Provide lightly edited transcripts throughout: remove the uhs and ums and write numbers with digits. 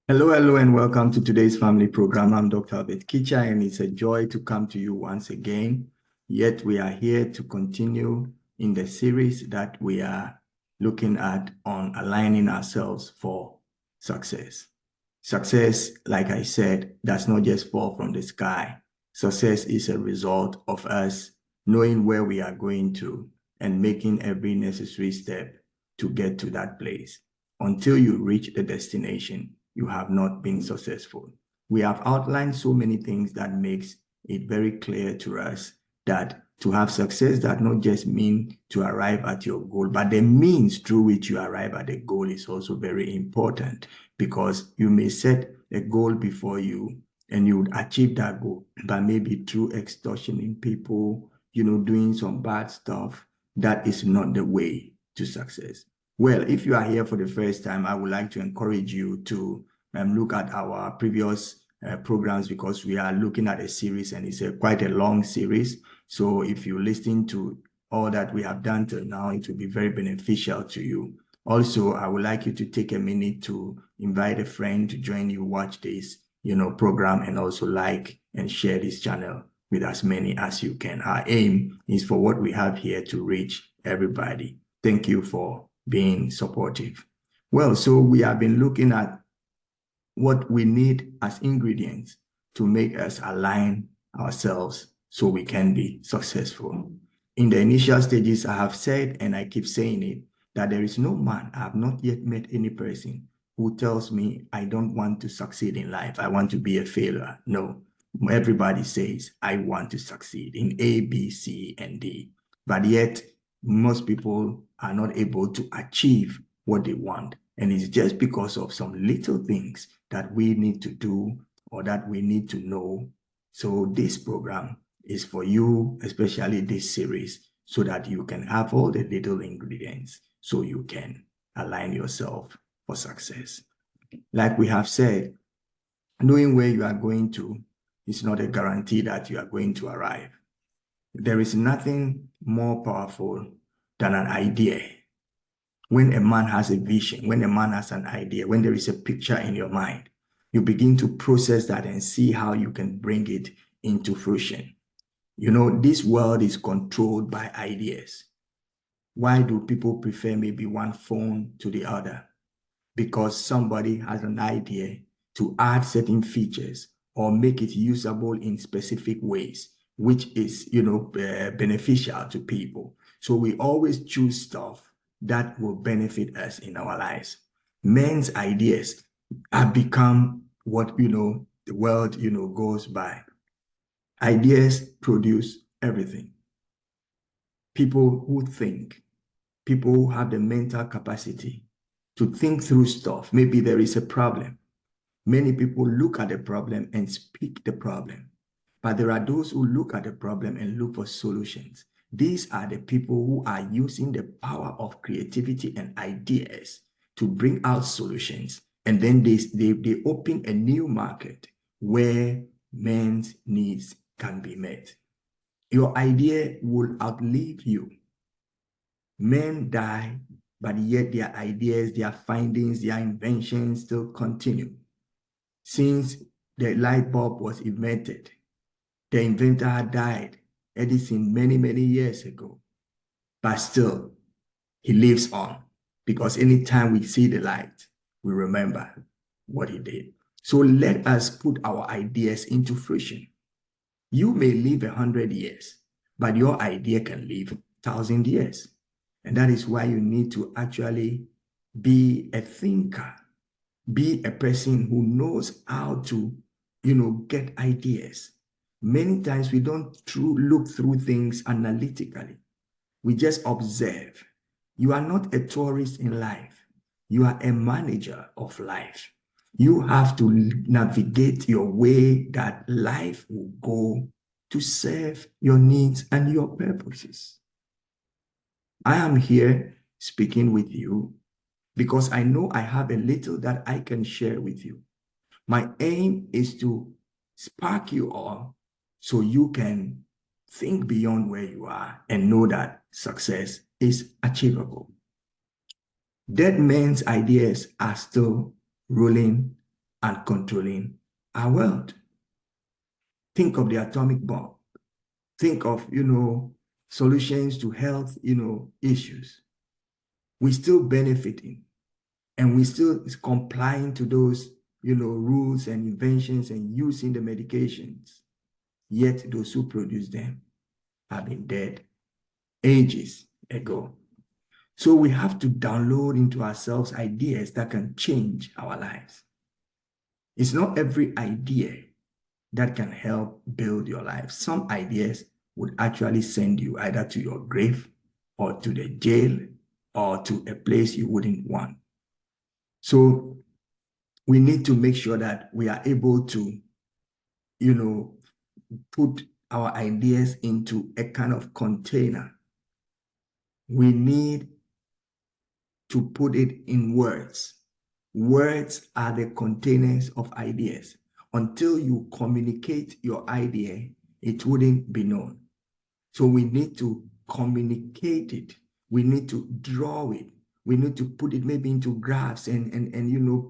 Hello, and welcome to today's family program. I'm Dr. Kitcher, and it's a joy to come to you once again. Yet we are here to continue in the series that we are looking at on aligning ourselves for success. Success, like I said, does not just fall from the sky. Success is a result of us knowing where we are going to and making every necessary step to get to that place. Until you reach the destination, you have not been successful. We have outlined so many things that makes it very clear to us that to have success does not just mean to arrive at your goal, but the means through which you arrive at the goal is also very important, because you may set a goal before you and you would achieve that goal, but maybe through extortioning people, doing some bad stuff. That is not the way to success. Well, if you are here for the first time, I would like to encourage you to look at our previous programs, because we are looking at a series and it's quite a long series. So if you listen to all that we have done till now, it will be very beneficial to you. Also, I would like you to take a minute to invite a friend to join you watch this, program, and also like and share this channel with as many as you can. Our aim is for what we have here to reach everybody. Thank you for being supportive. Well, so we have been looking at what we need as ingredients to make us align ourselves so we can be successful. In the initial stages, I have said, and I keep saying it, that there is no man, I have not yet met any person who tells me, I don't want to succeed in life, I want to be a failure. No, everybody says, I want to succeed in A, B, C, and D. But yet, most people are not able to achieve what they want. And it's just because of some little things that we need to do or that we need to know. So this program is for you, especially this series, so that you can have all the little ingredients so you can align yourself for success. Like we have said, knowing where you are going to is not a guarantee that you are going to arrive. There is nothing more powerful than an idea. When a man has a vision, when a man has an idea, when there is a picture in your mind, you begin to process that and see how you can bring it into fruition. This world is controlled by ideas. Why do people prefer maybe one phone to the other? Because somebody has an idea to add certain features or make it usable in specific ways, which is, beneficial to people. So we always choose stuff that will benefit us in our lives. Men's ideas have become what, the world, goes by. Ideas produce everything. People who think, people who have the mental capacity to think through stuff. Maybe there is a problem. Many people look at the problem and speak the problem. But there are those who look at the problem and look for solutions. These are the people who are using the power of creativity and ideas to bring out solutions. And then they open a new market where men's needs can be met. Your idea will outlive you. Men die, but yet their ideas, their findings, their inventions still continue. Since the light bulb was invented, the inventor had died, Edison, many, many years ago. But still, he lives on, because anytime we see the light, we remember what he did. So let us put our ideas into fruition. You may live 100 years, but your idea can live 1,000 years. And that is why you need to actually be a thinker, be a person who knows how to, get ideas. Many times we don't look through things analytically. We just observe. You are not a tourist in life. You are a manager of life. You have to navigate your way that life will go to serve your needs and your purposes. I am here speaking with you because I know I have a little that I can share with you. My aim is to spark you all so you can think beyond where you are and know that success is achievable. Dead men's ideas are still ruling and controlling our world. Think of the atomic bomb. Think of, solutions to health, issues. We're still benefiting and we're still complying to those, rules and inventions and using the medications. Yet those who produce them have been dead ages ago. So we have to download into ourselves ideas that can change our lives. It's not every idea that can help build your life. Some ideas would actually send you either to your grave or to the jail or to a place you wouldn't want. So we need to make sure that we are able to, put our ideas into a kind of container. We need to put it in words. Words are the containers of ideas. Until you communicate your idea, it wouldn't be known. So we need to communicate it. We need to draw it. We need to put it maybe into graphs and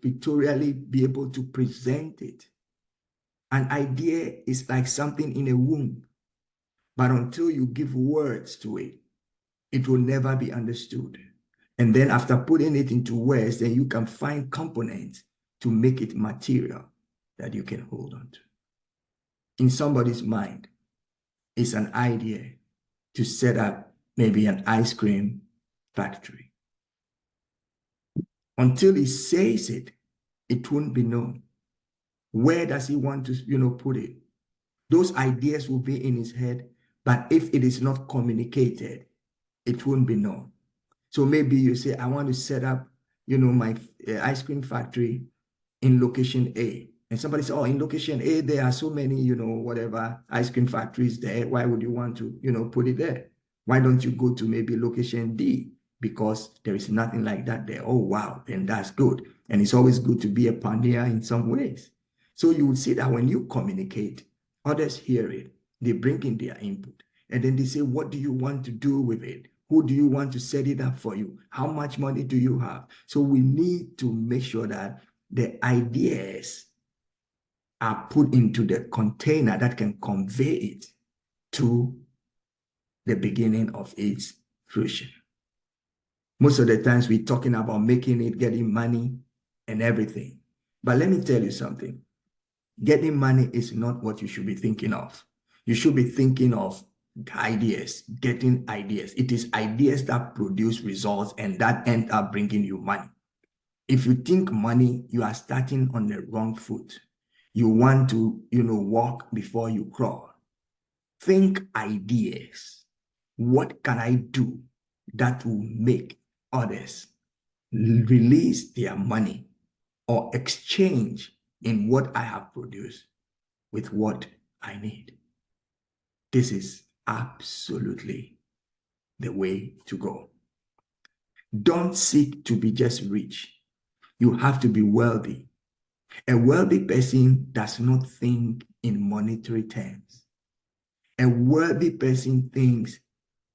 pictorially be able to present it. An idea is like something in a womb, but until you give words to it, it will never be understood. And then after putting it into words, then you can find components to make it material that you can hold on to. In somebody's mind is an idea to set up maybe an ice cream factory. Until he says it, it won't be known. Where does he want to, put it? Those ideas will be in his head, but if it is not communicated, it won't be known. So maybe you say, I want to set up, my ice cream factory in location A. And somebody says, oh, in location A, there are so many, whatever ice cream factories there. Why would you want to, put it there? Why don't you go to maybe location D? Because there is nothing like that there. Oh, wow, then that's good. And it's always good to be a pioneer in some ways. So you would see that when you communicate, others hear it, they bring in their input, and then they say, what do you want to do with it? Who do you want to set it up for you? How much money do you have? So we need to make sure that the ideas are put into the container that can convey it to the beginning of its fruition. Most of the times we're talking about making it, getting money and everything. But let me tell you something. Getting money is not what you should be thinking of. You should be thinking of ideas, getting ideas. It is ideas that produce results and that end up bringing you money. If you think money, you are starting on the wrong foot. You want to, walk before you crawl. Think ideas. What can I do that will make others release their money or exchange in what I have produced with what I need? This is absolutely the way to go. Don't seek to be just rich. You have to be wealthy. A wealthy person does not think in monetary terms. A wealthy person thinks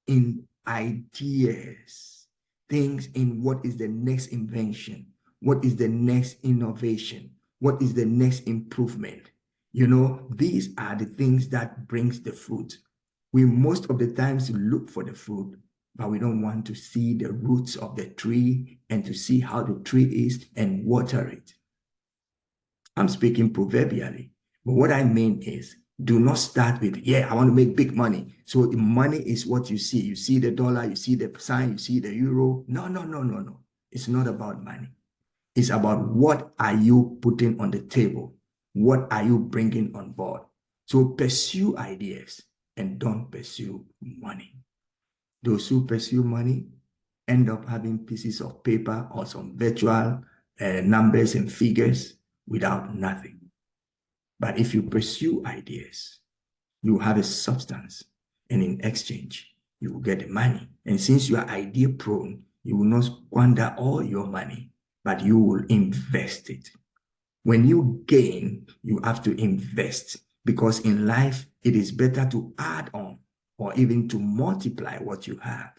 in ideas, thinks in what is the next invention, what is the next innovation, what is the next improvement. These are the things that brings the fruit. We most of the times look for the fruit, but we don't want to see the roots of the tree and to see how the tree is and water it. I'm speaking proverbially, but what I mean is, do not start with, I want to make big money. So money is what you see. You see the dollar, you see the sign, you see the euro. No. It's not about money. It's about what are you putting on the table? What are you bringing on board? So pursue ideas and don't pursue money. Those who pursue money end up having pieces of paper or some virtual numbers and figures without nothing. But if you pursue ideas, you have a substance, and in exchange, you will get the money. And since you are idea prone, you will not squander all your money, but you will invest it. When you gain, you have to invest, because in life, it is better to add on or even to multiply what you have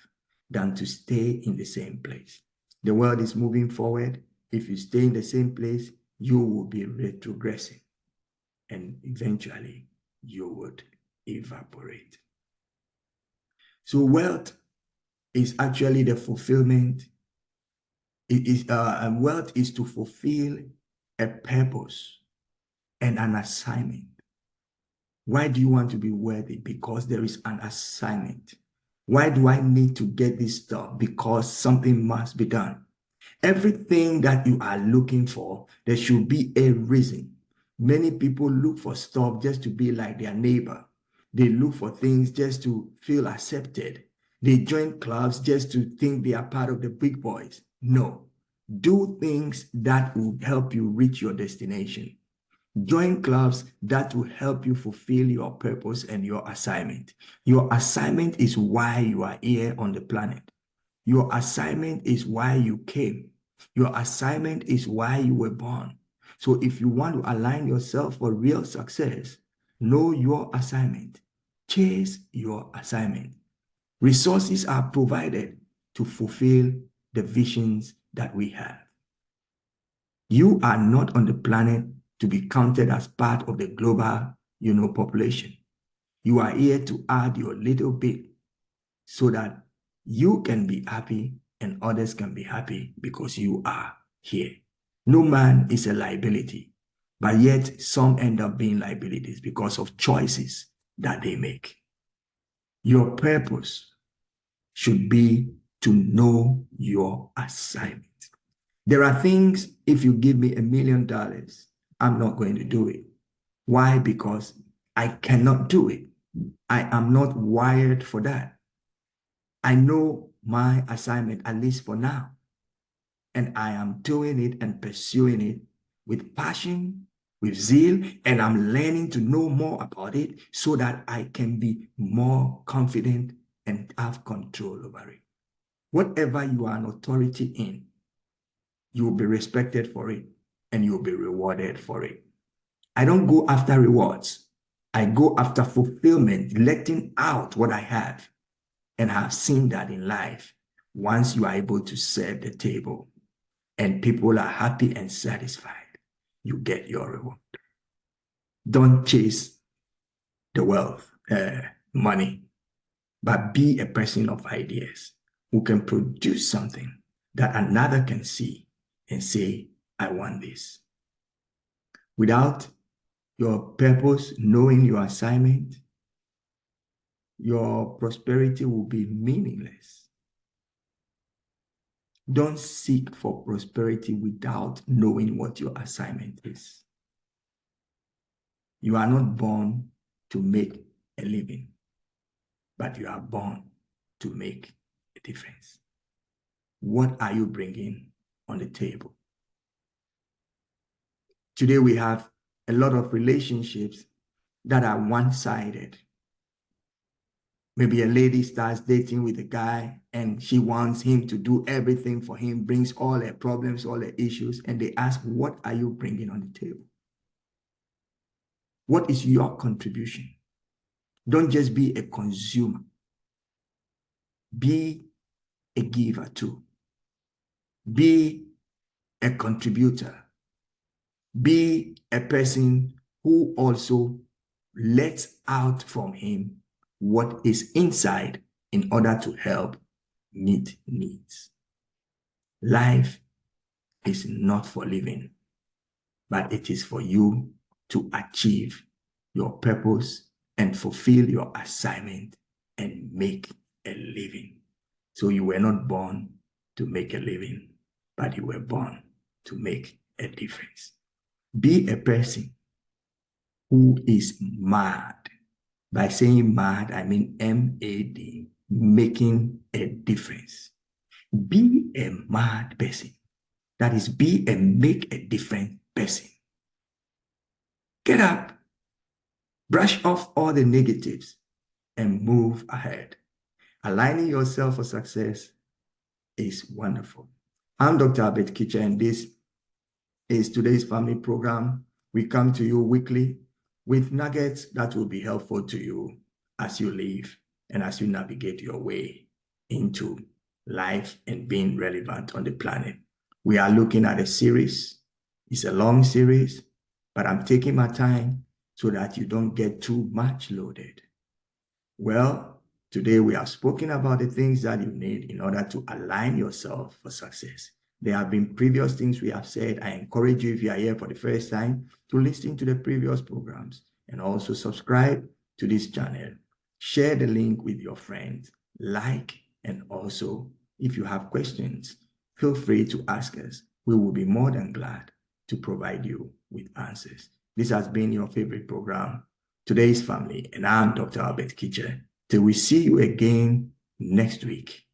than to stay in the same place. The world is moving forward. If you stay in the same place, you will be retrogressing, and eventually you would evaporate. So wealth is actually the fulfillment. Wealth is to fulfill a purpose and an assignment. Why do you want to be wealthy? Because there is an assignment. Why do I need to get this stuff? Because something must be done. Everything that you are looking for, there should be a reason. Many people look for stuff just to be like their neighbor. They look for things just to feel accepted. They join clubs just to think they are part of the big boys. No. Do things that will help you reach your destination. Join clubs that will help you fulfill your purpose and your assignment. Your assignment is why you are here on the planet. Your assignment is why you came. Your assignment is why you were born. So if you want to align yourself for real success, know your assignment. Chase your assignment. Resources are provided to fulfill the visions that we have. You are not on the planet to be counted as part of the global, population. You are here to add your little bit so that you can be happy and others can be happy because you are here. No man is a liability, but yet some end up being liabilities because of choices that they make. Your purpose should be to know your assignment. There are things, if you give me $1 million, I'm not going to do it. Why? Because I cannot do it. I am not wired for that. I know my assignment, at least for now, and I am doing it and pursuing it with passion, with zeal, and I'm learning to know more about it so that I can be more confident and have control over it. Whatever you are an authority in, you will be respected for it and you'll be rewarded for it. I don't go after rewards. I go after fulfillment, letting out what I have. And I've seen that in life. Once you are able to serve the table and people are happy and satisfied, you get your reward. Don't chase the wealth, money, but be a person of ideas who can produce something that another can see and say, I want this. Without your purpose, knowing your assignment, your prosperity will be meaningless. Don't seek for prosperity without knowing what your assignment is. You are not born to make a living, but you are born to make a difference. What are you bringing on the table? Today we have a lot of relationships that are one-sided. Maybe a lady starts dating with a guy and she wants him to do everything for him, brings all her problems, all her issues, and they ask, what are you bringing on the table? What is your contribution? Don't just be a consumer. Be a giver too. Be a contributor. Be a person who also lets out from him what is inside in order to help meet needs. Life is not for living, but it is for you to achieve your purpose and fulfill your assignment and make a living. So you were not born to make a living, but you were born to make a difference. Be a person who is mad. By saying mad, I mean M-A-D, making a difference. Be a mad person. That is, be a make a different person. Get up, brush off all the negatives, and move ahead. Aligning yourself for success is wonderful. I'm Dr. Abed Kitcher, and this is today's family program. We come to you weekly with nuggets that will be helpful to you as you live and as you navigate your way into life and being relevant on the planet. We are looking at a series It's a long series, but I'm taking my time so that you don't get too much loaded. Well, today we have spoken about the things that you need in order to align yourself for success. There have been previous things we have said. I encourage you, if you are here for the first time, to listen to the previous programs and also subscribe to this channel. Share the link with your friends, like, and also if you have questions, feel free to ask us. We will be more than glad to provide you with answers. This has been your favorite program, Today's Family, and I'm Dr. Albert Kitcher. Till we see you again next week,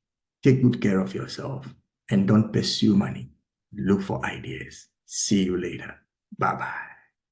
take good care of yourself and don't pursue money. Look for ideas. See you later. Bye-bye.